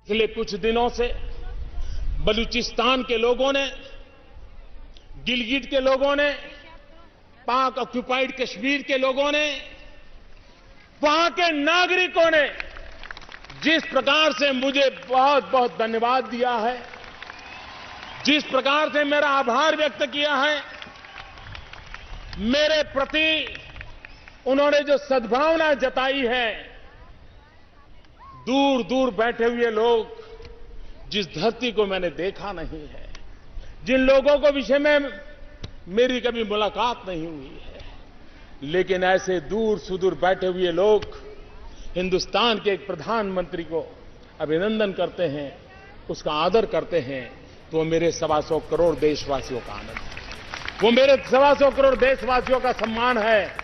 पिछले कुछ दिनों से बलूचिस्तान के लोगों ने, गिलगिट के लोगों ने, पाक ऑक्युपाइड कश्मीर के लोगों ने, वहां के नागरिकों ने जिस प्रकार से मुझे बहुत बहुत धन्यवाद दिया है, जिस प्रकार से मेरा आभार व्यक्त किया है, मेरे प्रति उन्होंने जो सद्भावना जताई है, दूर दूर बैठे हुए लोग, जिस धरती को मैंने देखा नहीं है, जिन लोगों को विषय में मेरी कभी मुलाकात नहीं हुई है, लेकिन ऐसे दूर सुदूर बैठे हुए लोग हिंदुस्तान के एक प्रधानमंत्री को अभिनंदन करते हैं, उसका आदर करते हैं, तो वो मेरे 125 करोड़ देशवासियों का आनंद है, वो मेरे 125 करोड़ देशवासियों का सम्मान है।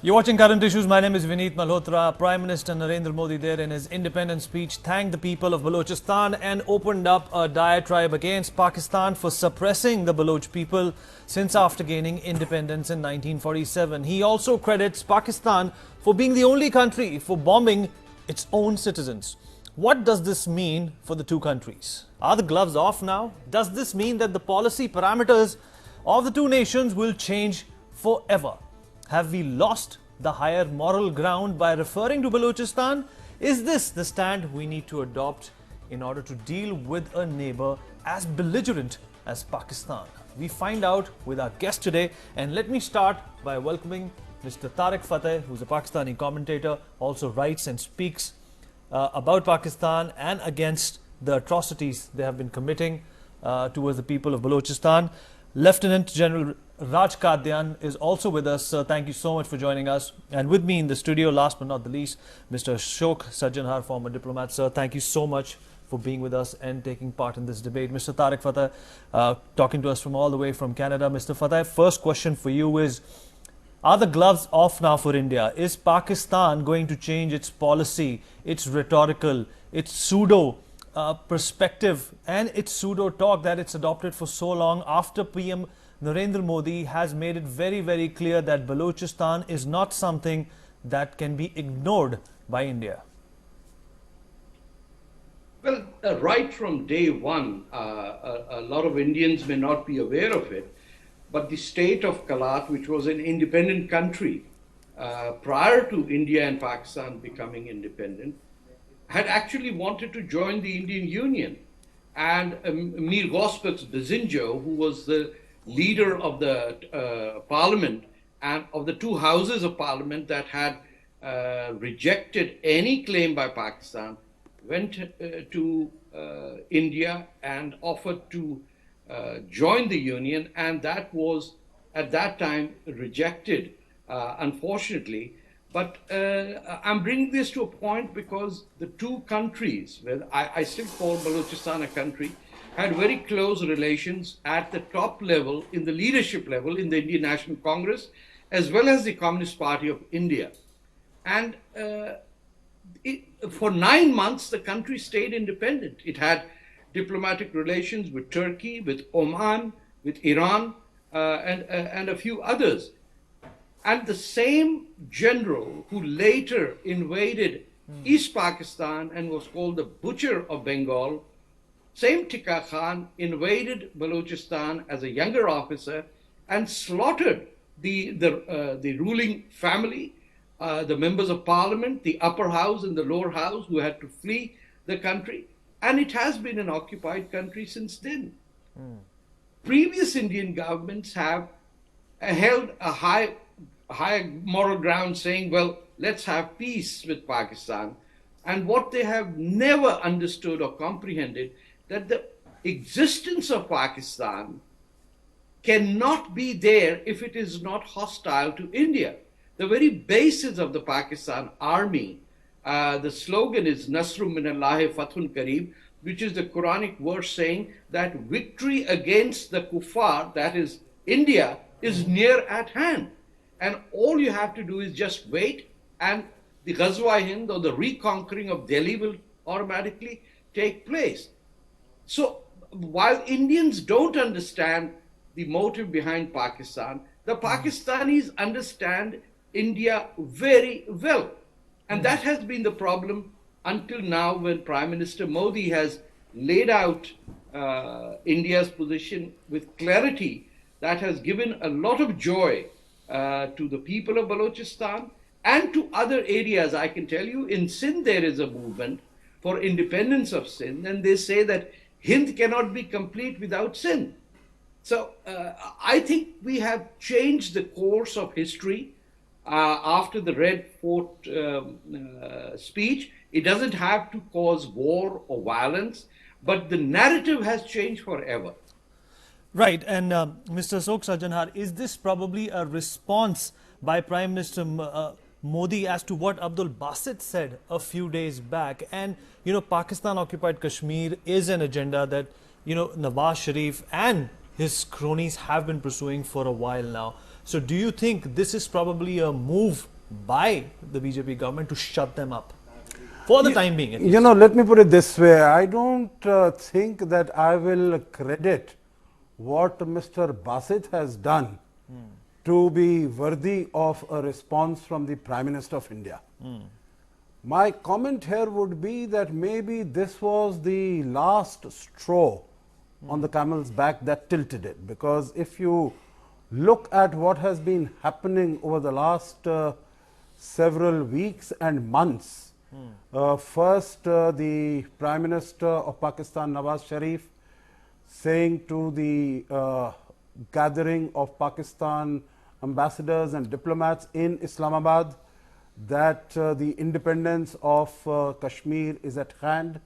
You're watching Current Issues. My name is Vineet Malhotra. Prime Minister Narendra Modi there in his independence speech thanked the people of Balochistan and opened up a diatribe against Pakistan for suppressing the Baloch people since after gaining independence in 1947. He also credits Pakistan for being the only country for bombing its own citizens. What does this mean for the two countries? Are the gloves off now? Does this mean that the policy parameters of the two nations will change forever? Have we lost the higher moral ground by referring to Balochistan? Is this the stand we need to adopt in order to deal with a neighbor as belligerent as Pakistan? We find out with our guest today, and let me start by welcoming Mr. Tarek Fatah, who's a Pakistani commentator, also writes and speaks about Pakistan and against the atrocities they have been committing towards the people of Balochistan. Lieutenant General Raj Kadyan is also with us. Sir, thank you so much for joining us. And with me in the studio, last but not the least, Mr. Ashok Sajjanhar, former diplomat. Sir, thank you so much for being with us and taking part in this debate. Mr. Tarek Fatah, talking to us from all the way from Canada. Mr. Fatah, first question for you is, are the gloves off now for India? Is Pakistan going to change its policy, its rhetorical, its pseudo perspective and its pseudo talk that it's adopted for so long after PM Narendra Modi has made it very, very clear that Balochistan is not something that can be ignored by India? Well, right from day one, a lot of Indians may not be aware of it, but the state of Kalat, which was an independent country prior to India and Pakistan becoming independent, had actually wanted to join the Indian Union. And Mir Gosbaks Bazinjo, who was the leader of the parliament and of the two houses of parliament that had rejected any claim by Pakistan, went to India and offered to join the union, and that was at that time rejected, unfortunately. But I'm bringing this to a point because the two countries, where I still call Balochistan a country, had very close relations at the top level, in the leadership level, in the Indian National Congress, as well as the Communist Party of India. And for 9 months, the country stayed independent. It had diplomatic relations with Turkey, with Oman, with Iran, and a few others. And the same general who later invaded East Pakistan and was called the Butcher of Bengal, same Tika Khan invaded Balochistan as a younger officer and slaughtered the ruling family, the members of parliament, the upper house and the lower house who had to flee the country. And it has been an occupied country since then. Previous Indian governments have held a high moral ground saying, well, let's have peace with Pakistan. And what they have never understood or comprehended, that the existence of Pakistan cannot be there if it is not hostile to India. The very basis of the Pakistan army, the slogan is Nasrum Minallahi Fathun Kareeb, which is the Quranic verse saying that victory against the kuffar, that is India, is near at hand. And all you have to do is just wait, and the Ghazwa-i-Hind or the reconquering of Delhi will automatically take place. So while Indians don't understand the motive behind Pakistan, the Pakistanis understand India very well. And that has been the problem until now, when Prime Minister Modi has laid out India's position with clarity, that has given a lot of joy to the people of Balochistan and to other areas. I can tell you, in Sindh, there is a movement for independence of Sindh, and they say that Hind cannot be complete without Sindh. So I think we have changed the course of history after the Red Fort speech. It doesn't have to cause war or violence, but the narrative has changed forever. Right, and Mr. Ashok Sajjanhar, is this probably a response by Prime Minister Modi as to what Abdul Basit said a few days back? And, you know, Pakistan-occupied Kashmir is an agenda that, you know, Nawaz Sharif and his cronies have been pursuing for a while now. So do you think this is probably a move by the BJP government to shut them up? For the time being, at least. You know, let me put it this way. I don't think that I will credit what Mr. Basit has done to be worthy of a response from the Prime Minister of India. My comment here would be that maybe this was the last straw on the camel's back that tilted it, because if you look at what has been happening over the last several weeks and months, first the Prime Minister of Pakistan, Nawaz Sharif, saying to the gathering of Pakistan ambassadors and diplomats in Islamabad that the independence of Kashmir is at hand.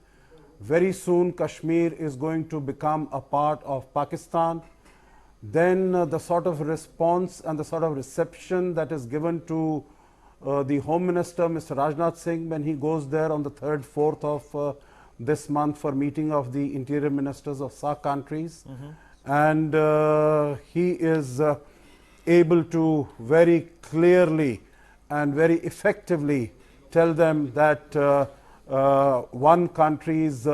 Very soon Kashmir is going to become a part of Pakistan. Then the sort of response and the sort of reception that is given to the Home Minister, Mr. Rajnath Singh, when he goes there on the 3rd, 4th of this month for meeting of the interior ministers of SAARC countries. And he is able to very clearly and very effectively tell them that one country's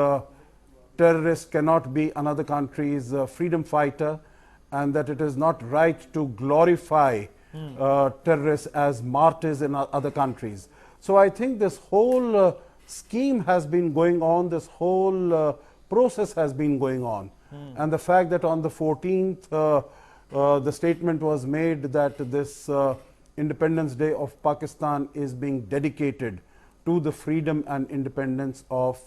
terrorist cannot be another country's freedom fighter, and that it is not right to glorify terrorists as martyrs in other countries. So I think this whole scheme has been going on, this whole process has been going on. And the fact that on the 14th the statement was made that this Independence Day of Pakistan is being dedicated to the freedom and independence of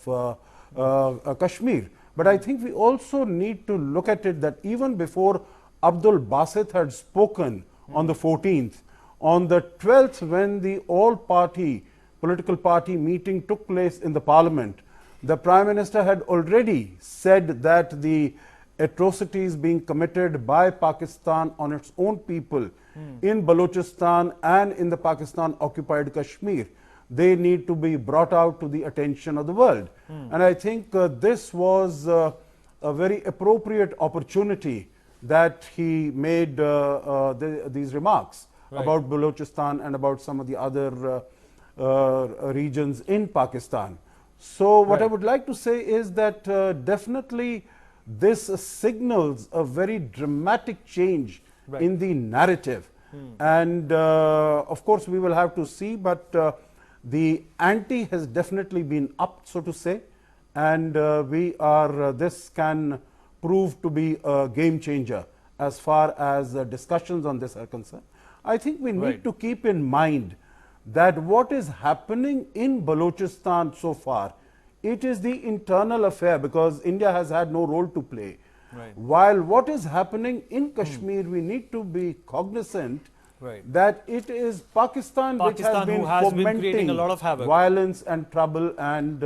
Kashmir. But I think we also need to look at it that even before Abdul Basit had spoken on the 14th, on the 12th, when the all-party political party meeting took place in the parliament, the Prime Minister had already said that the atrocities being committed by Pakistan on its own people in Balochistan and in the Pakistan-occupied Kashmir, they need to be brought out to the attention of the world. And I think this was a very appropriate opportunity that he made these remarks about Balochistan and about some of the other regions in Pakistan. So what I would like to say is that definitely this signals a very dramatic change in the narrative. And of course we will have to see, but the ante has definitely been up, so to say, and this can prove to be a game changer as far as discussions on this are concerned. I think we need to keep in mind that what is happening in Balochistan so far, it is the internal affair, because India has had no role to play. While what is happening in Kashmir, we need to be cognizant that it is Pakistan which has been fomenting a lot of havoc, violence and trouble and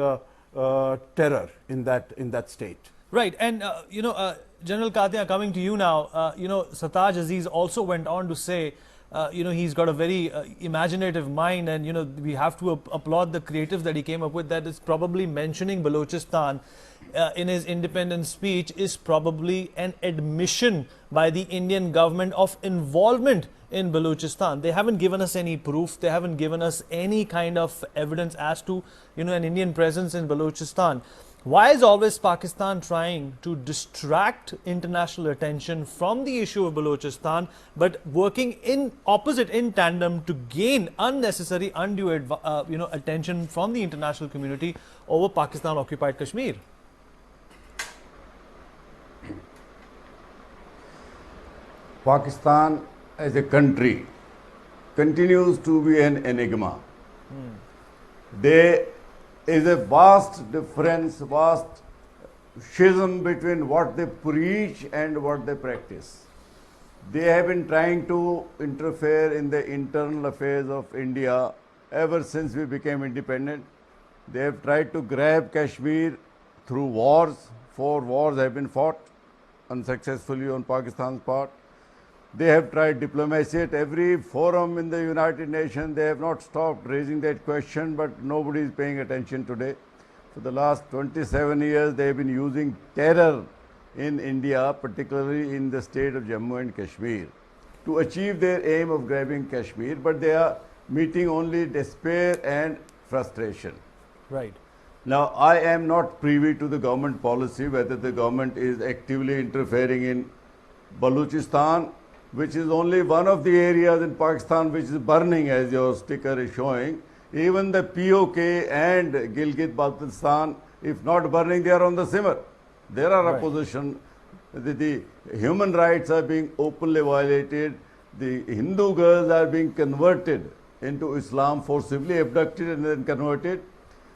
terror in that state. Right, and you know, General Katia, coming to you now, you know, Sartaj Aziz also went on to say, you know, he's got a very imaginative mind, and you know, we have to applaud the creative that he came up with, that is probably mentioning Balochistan in his independence speech is probably an admission by the Indian government of involvement in Balochistan. They haven't given us any proof, they haven't given us any kind of evidence as to, you know, an Indian presence in Balochistan. Why is always Pakistan trying to distract international attention from the issue of Balochistan, but working in opposite, in tandem, to gain unnecessary, undue, attention from the international community over Pakistan-occupied Kashmir? Pakistan as a country continues to be an enigma. There is a vast difference, vast schism between what they preach and what they practice. They have been trying to interfere in the internal affairs of India ever since we became independent. They have tried to grab Kashmir through wars. 4 wars have been fought unsuccessfully on Pakistan's part. They have tried diplomacy at every forum in the United Nations. They have not stopped raising that question, but nobody is paying attention today. For the last 27 years, they have been using terror in India, particularly in the state of Jammu and Kashmir, to achieve their aim of grabbing Kashmir, but they are meeting only despair and frustration. Right. Now, I am not privy to the government policy, whether the government is actively interfering in Balochistan, which is only one of the areas in Pakistan which is burning, as your sticker is showing. Even the POK and Gilgit-Baltistan, if not burning, they are on the simmer. There are opposition. The human rights are being openly violated. The Hindu girls are being converted into Islam, forcibly abducted and then converted.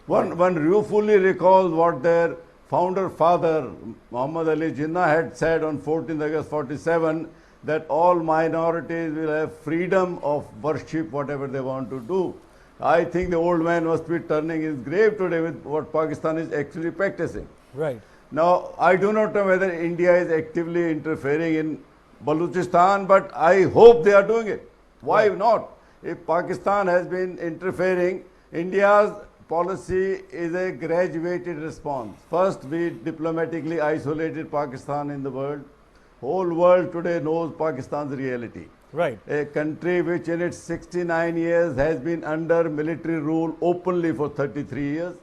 One ruefully recalls what their founder father, Muhammad Ali Jinnah, had said on 14th August 47, that all minorities will have freedom of worship, whatever they want to do. I think the old man must be turning his grave today with what Pakistan is actually practicing. Right. Now, I do not know whether India is actively interfering in Balochistan, but I hope they are doing it. Why not? If Pakistan has been interfering, India's policy is a graduated response. First, we diplomatically isolated Pakistan in the world. Whole world today knows Pakistan's reality. Right. A country which in its 69 years has been under military rule openly for 33 years.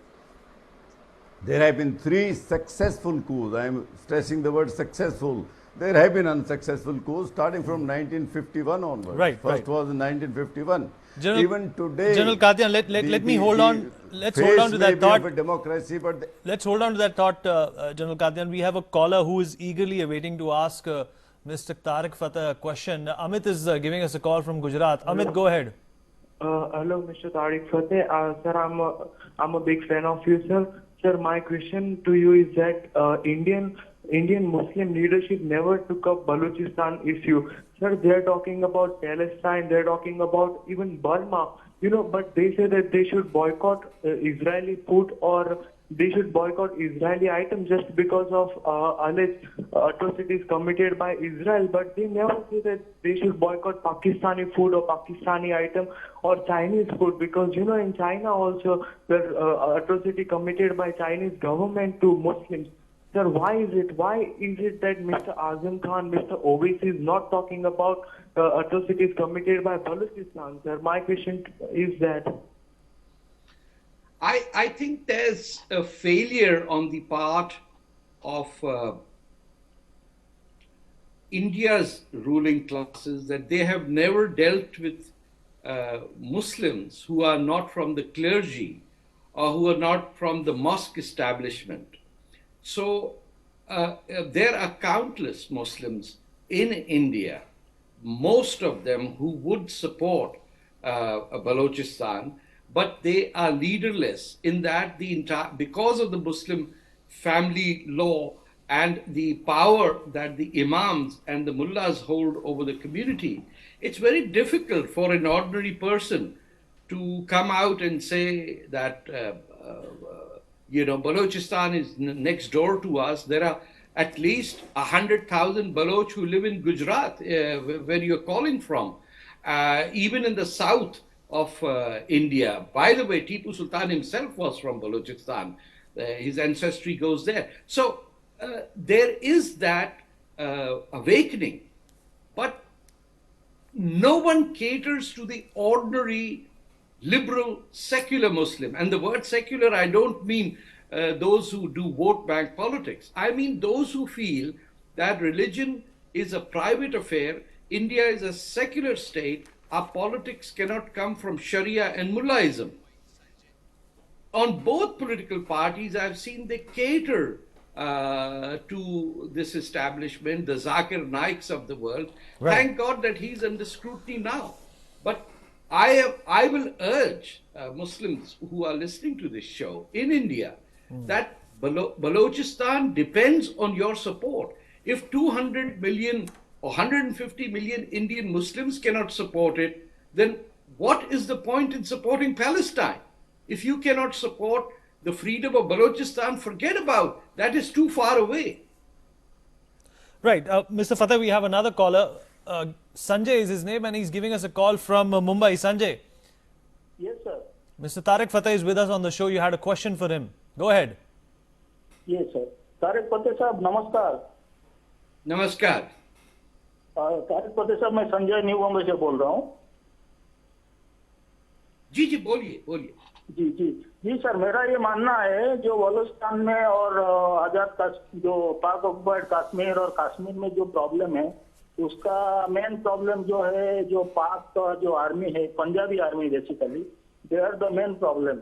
There have been 3 successful coups. I am stressing the word successful. There have been unsuccessful coups starting from 1951 onwards. Right. First was in 1951. General, even today, General Qadian, let me hold on. Let's hold on to that thought. Of a democracy, but let's hold on to that thought, General Qadian. We have a caller who is eagerly awaiting to ask Mr. Tarek Fatah a question. Amit is giving us a call from Gujarat. Amit, go ahead. Hello, Mr. Tarek Fatah. Sir, I'm a big fan of you, sir. Sir, my question to you is that Indian Muslim leadership never took up Balochistan issue. Sir, they're talking about Palestine, they're talking about even Burma, but they say that they should boycott Israeli food or they should boycott Israeli items just because of alleged atrocities committed by Israel, but they never say that they should boycott Pakistani food or Pakistani item or Chinese food, because in China also there atrocity committed by Chinese government to Muslims. Sir, why is it that Mr. Azam Khan, Mr. Owaisi is not talking about atrocities committed by Balochistan, sir? My question is that. I think there's a failure on the part of India's ruling classes that they have never dealt with Muslims who are not from the clergy or who are not from the mosque establishment. So there are countless Muslims in India, most of them who would support Balochistan, but they are leaderless in that because of the Muslim family law and the power that the imams and the mullahs hold over the community, it's very difficult for an ordinary person to come out and say that Balochistan is next door to us. There are at least 100,000 Baloch who live in Gujarat, where you're calling from. Even in the south of India. By the way, Tipu Sultan himself was from Balochistan. His ancestry goes there. So there is that awakening. But no one caters to the ordinary liberal secular Muslim. And the word secular, I don't mean those who do vote bank politics. I mean those who feel that religion is a private affair, India is a secular state, our politics cannot come from Sharia and Mullaism. On both political parties, I've seen they cater to this establishment, the Zakir Naiks of the world. Right. Thank God that he's under scrutiny now. But I will urge Muslims who are listening to this show in India that Balochistan depends on your support. If 200 million or 150 million Indian Muslims cannot support it, then what is the point in supporting Palestine? If you cannot support the freedom of Balochistan, forget about that, is too far away. Right. Mr. Fatah, we have another caller. Sanjay is his name and he's giving us a call from Mumbai. Sanjay. Yes, sir. Mr. Tarek Fatah is with us on the show. You had a question for him. Go ahead. Yes, sir. Tarek Fatah साहब नमस्कार. Namaskar. Tariq फतेह साहब, मैं Sanjay new Mumbai से बोल रहा हूँ. जी बोलिए बोलिए. जी सर, मेरा ये मानना है जो बलूचिस्तान में और आजाद जो पाक ऑक्युपाइड कश्मीर और कश्मीर में जो प्रॉब्लम है, उसका मेन प्रॉब्लम जो है, जो पाक का जो आर्मी है, Punjabi army basically, they are the main problem.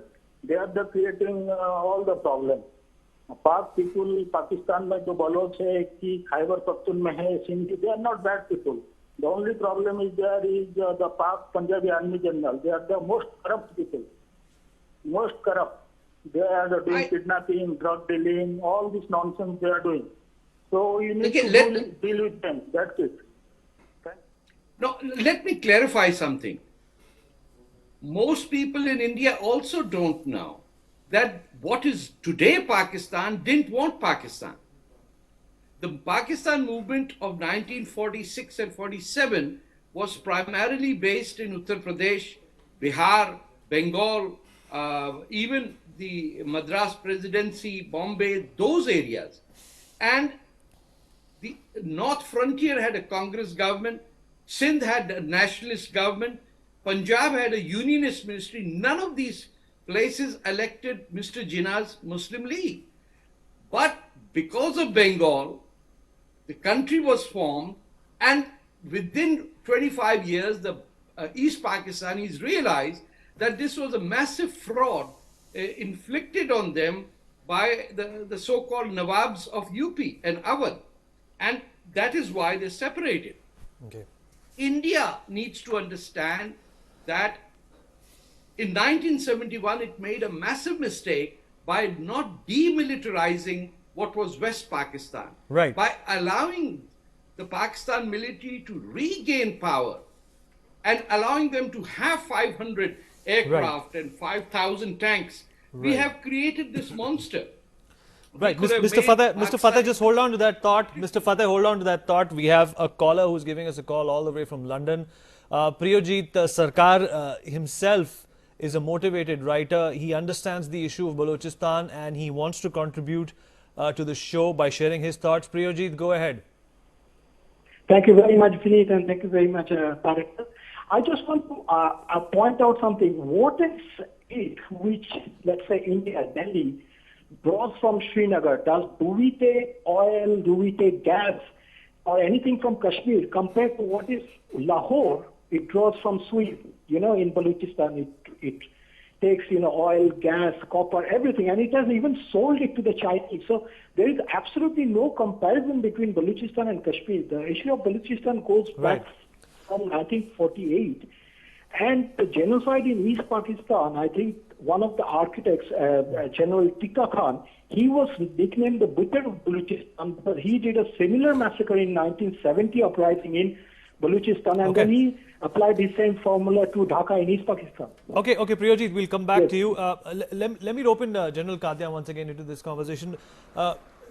They are the creating all the problem. Pak people, Pakistan में जो बलोच है कि खैबर पख्तून में है, Sindh, they are not bad people. The only problem is there is the Pak Punjabi army general. They are the most corrupt people. Most corrupt. They are doing kidnapping, drug dealing, all this nonsense they are doing. So you need to deal with them. That's it. Okay? Now, let me clarify something. Most people in India also don't know that what is today Pakistan didn't want Pakistan. The Pakistan movement of 1946 and 47 was primarily based in Uttar Pradesh, Bihar, Bengal, even the Madras Presidency, Bombay, those areas. And the North Frontier had a Congress government, Sindh had a nationalist government, Punjab had a unionist ministry. None of these places elected Mr. Jinnah's Muslim League. But because of Bengal, the country was formed, and within 25 years, the East Pakistanis realized that this was a massive fraud inflicted on them by the so-called Nawabs of UP and Awadh. And that is why they separated. Okay. India needs to understand that in 1971, it made a massive mistake by not demilitarizing what was West Pakistan. Right. By allowing the Pakistan military to regain power and allowing them to have 500 aircraft and 5,000 tanks, we have created this monster. Right, Mr. Fatah, just hold on to that thought. Mr. Fatah, hold on to that thought. We have a caller who's giving us a call all the way from London. Priyojit Sarkar himself is a motivated writer. He understands the issue of Balochistan and he wants to contribute to the show by sharing his thoughts. Priyojit, go ahead. Thank you very much, Vineet, and thank you very much, Tarek. I just want to point out something. What is it which, let's say, India, Delhi, draws from Srinagar? Do we take oil, do we take gas, or anything from Kashmir compared to what is Lahore? It draws from Sweden. You know, in Balochistan, it takes, oil, gas, copper, everything, and it has even sold it to the Chinese. So there is absolutely no comparison between Balochistan and Kashmir. The issue of Balochistan goes back from 1948. And the genocide in East Pakistan, I think one of the architects, General Tika Khan, he was nicknamed the Buddha of Balochistan because he did a similar massacre in 1970 uprising in Balochistan, and then he applied the same formula to Dhaka in East Pakistan. Okay, Priyojit, we'll come back to you. Let me rope in General Kadia once again into this conversation.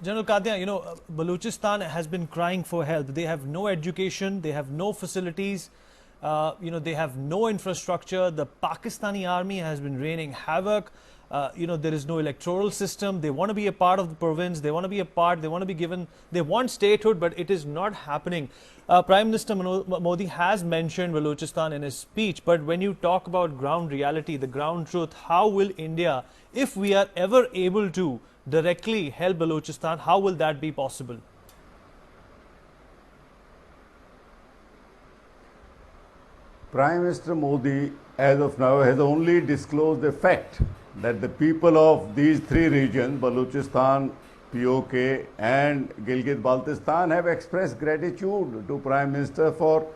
General Kadia, Balochistan has been crying for help. They have no education, they have no facilities, they have no infrastructure. The Pakistani army has been raining havoc. there is no electoral system. They want to be a part of the province. They want to be a part. They want to be given. They want statehood, but it is not happening. Prime Minister Modi has mentioned Balochistan in his speech, but when you talk about ground reality, the ground truth, how will India, if we are ever able to directly help Balochistan, how will that be possible? Prime Minister Modi, as of now, has only disclosed the fact that the people of these three regions, Balochistan, POK and Gilgit-Baltistan, have expressed gratitude to Prime Minister for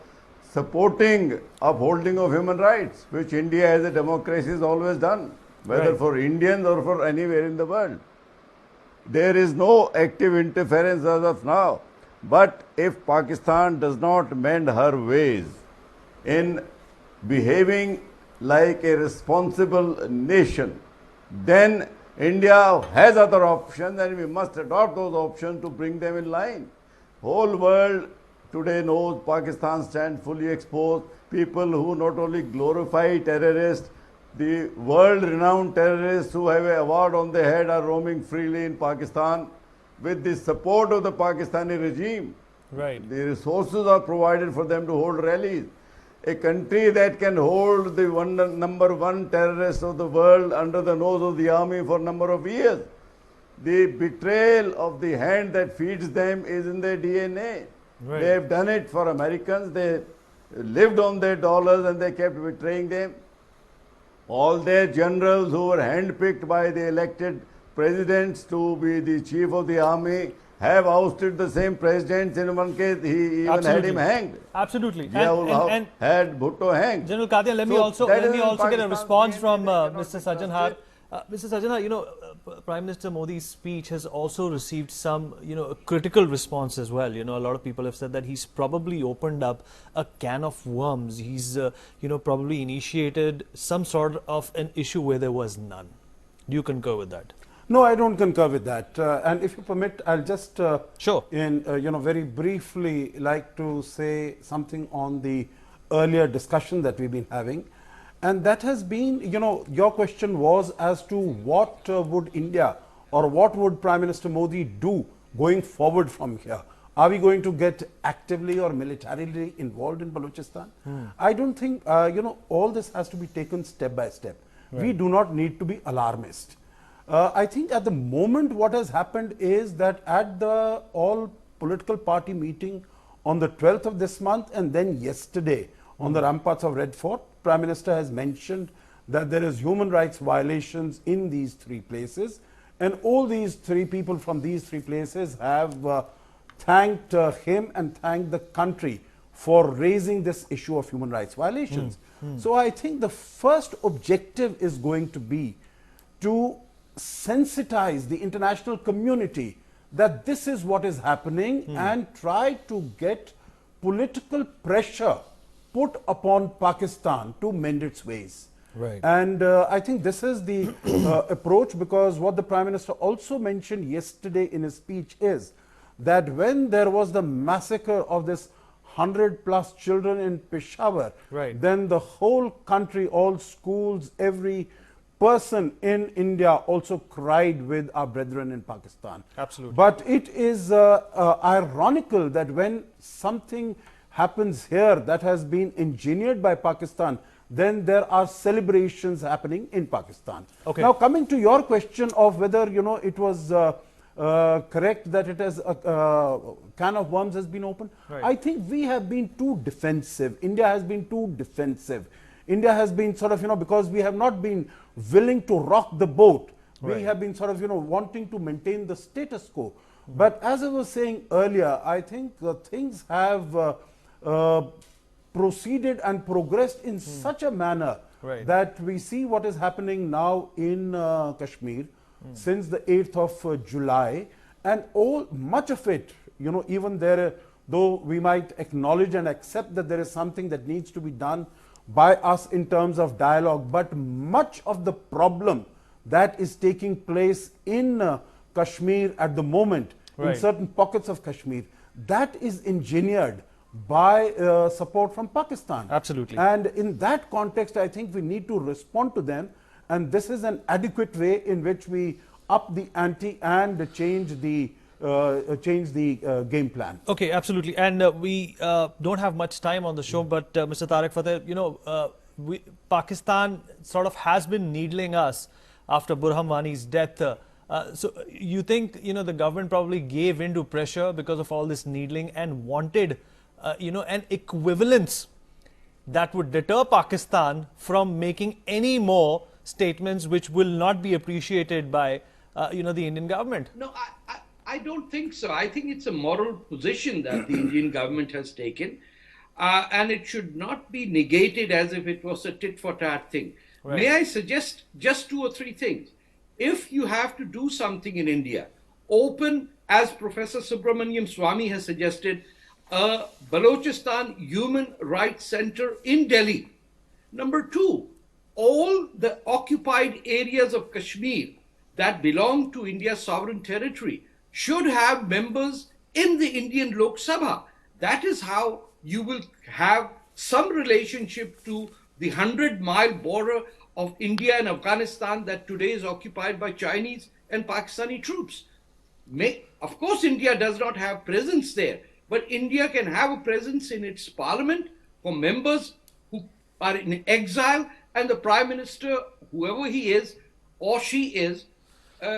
supporting upholding of human rights, which India as a democracy has always done, whether for Indians or for anywhere in the world. There is no active interference as of now. But if Pakistan does not mend her ways in behaving like a responsible nation, then India has other options and we must adopt those options to bring them in line. Whole world today knows Pakistan stands fully exposed. People who not only glorify terrorists, the world-renowned terrorists who have an award on their head are roaming freely in Pakistan with the support of the Pakistani regime. Right. The resources are provided for them to hold rallies. A country that can hold the number one terrorist of the world under the nose of the army for a number of years. The betrayal of the hand that feeds them is in their DNA. Right. They have done it for Americans. They lived on their dollars and they kept betraying them. All their generals who were handpicked by the elected presidents to be the chief of the army have ousted the same presidents. In one case, he even had him hanged. Absolutely. And had Bhutto hanged. General Kadia, let me also get a response from Mr. Sajjanhar. Mr. Sajjanhar, Prime Minister Modi's speech has also received some, critical response as well. A lot of people have said that he's probably opened up a can of worms. He's, probably initiated some sort of an issue where there was none. Do you concur with that? No, I don't concur with that. And if you permit, I'll just, sure, very briefly like to say something on the earlier discussion that we've been having. And that has been, your question was as to what would India or what would Prime Minister Modi do going forward from here? Are we going to get actively or militarily involved in Balochistan? I don't think, all this has to be taken step by step. Right. We do not need to be alarmist. I think at the moment what has happened is that at the all political party meeting on the 12th of this month and then yesterday on the ramparts of Red Fort, Prime Minister has mentioned that there is human rights violations in these three places, and all these three people from these three places have thanked him and thanked the country for raising this issue of human rights violations. So I think the first objective is going to be to sensitize the international community that this is what is happening and try to get political pressure put upon Pakistan to mend its ways. Right. And I think this is the approach, because what the Prime Minister also mentioned yesterday in his speech is that when there was the massacre of this 100+ children in Peshawar, right, then the whole country, all schools, every person in India also cried with our brethren in Pakistan. Absolutely. But it is ironical that when something happens here that has been engineered by Pakistan, then there are celebrations happening in Pakistan. Okay. Now, coming to your question of whether it was correct that it has a can of worms has been opened, right, I think we have been too defensive. India has been too defensive. India has been sort of, because we have not been willing to rock the boat. Right. We have been sort of, wanting to maintain the status quo. But as I was saying earlier, I think things have proceeded and progressed in such a manner, right, that we see what is happening now in Kashmir since the 8th of July, and much of it, even there, though we might acknowledge and accept that there is something that needs to be done by us in terms of dialogue, but much of the problem that is taking place in Kashmir at the moment, right, in certain pockets of Kashmir, that is engineered by support from Pakistan. Absolutely. And in that context, I think we need to respond to them and this is an adequate way in which we up the ante and change the game plan. Okay, absolutely. And we don't have much time on the show, but Mr. Tarek Fatah, you know, Pakistan sort of has been needling us after Burhan Wani's death. So you think, you know, the government probably gave in to pressure because of all this needling and wanted, you know, an equivalence that would deter Pakistan from making any more statements which will not be appreciated by, you know, the Indian government? No, I don't think so. I think it's a moral position that the Indian government has taken, and it should not be negated as if it was a tit-for-tat thing. Right. May I suggest just 2 or 3 things? If you have to do something in India, open, as Professor Subramaniam Swamy has suggested, a Balochistan Human Rights Center in Delhi. Number 2, all the occupied areas of Kashmir that belong to India's sovereign territory should have members in the Indian Lok Sabha. That is how you will have some relationship to the 100-mile border of India and Afghanistan that today is occupied by Chinese and Pakistani troops. Of course, India does not have presence there, but India can have a presence in its parliament for members who are in exile, and the Prime Minister, whoever he is or she is,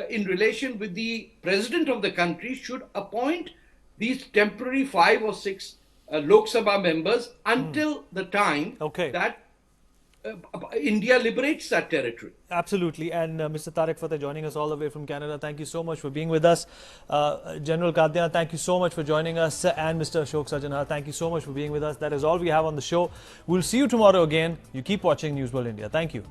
in relation with the President of the country, should appoint these temporary 5 or 6 Lok Sabha members until the time that India liberates that territory. Absolutely. And Mr. Tarek Fatah joining us all the way from Canada. Thank you so much for being with us. General Qadian, thank you so much for joining us. And Mr. Ashok Sajjanhar, thank you so much for being with us. That is all we have on the show. We'll see you tomorrow again. You keep watching News World India. Thank you.